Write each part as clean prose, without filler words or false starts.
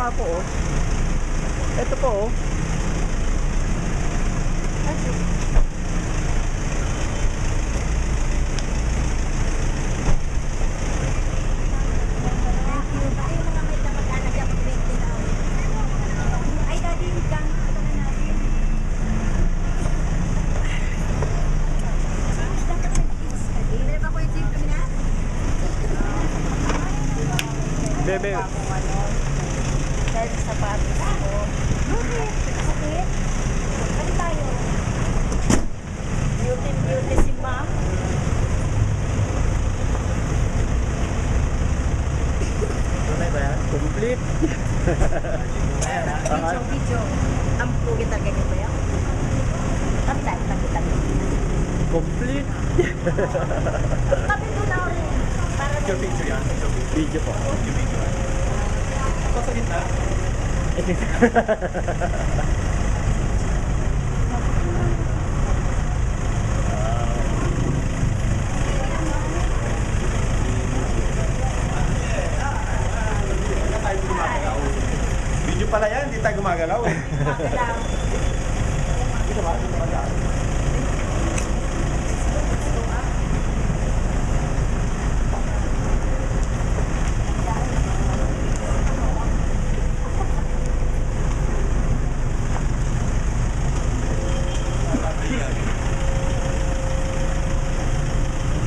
pa po, oh. Ito po, oh. Bebe. Dahil sa sapatos ko. Bakit? Sakit? Ano tayo? Beauty si ma'am. Tunay ba yan? Complete. Video. Ang pugi talaga nito yan. Ang dahil nakita nyo. Complete. Tapi doon ako rin. Para Picture yan. Video po. Ito sa gitna. Video pala yan, hindi tayo gumagalaw eh. Dito ba? Dito ba?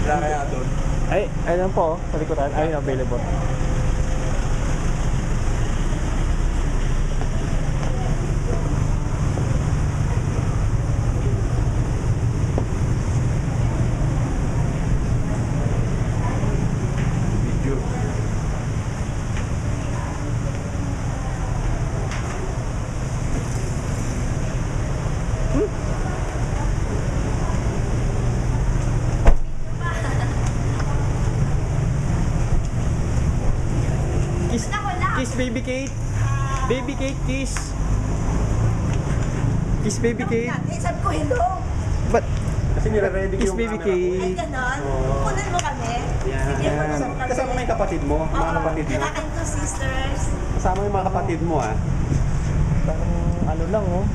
Wala kaya doon. Ay, ayun po, sa likuran. Ayun, available. Video. Kiss, kiss baby Kate. Baby Kate, kiss. Kiss baby Kate. Sabi ko, hello. But, Kasi nire-ready ko kiss yung baby camera ko. Ay, Kate. ganon. Oo. Kunin mo kami. Yan. Sige, mag-usap kami. Kasama mo yung kapatid mo, mga kapatid mo. Kakain ko, sisters. Kasama yung mga kapatid mo ah. Parang ano lang, oh.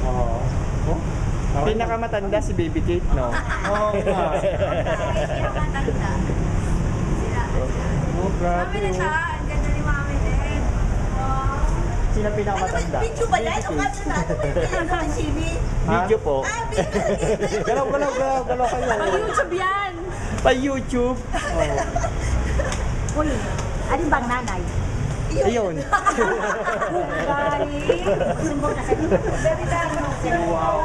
Oo. Oh? Pinakamatanda si baby Kate, no? Oo nga. Hindi ako matanda. Sila. Oh, grabe. Mami na siya. Ang ganda ni mami din. Wow. Sino Ano pinakamatanda? ba, video ba yan? O Baby ano na? Ano ba yung pinag kay Jimmy? Video po. Ah, video. Galaw kayo. YouTube yan. Pa YouTube. Uy, alin bang nanay? Ayun. Galing. Sumbong na sa'yo. Very dami. Wow.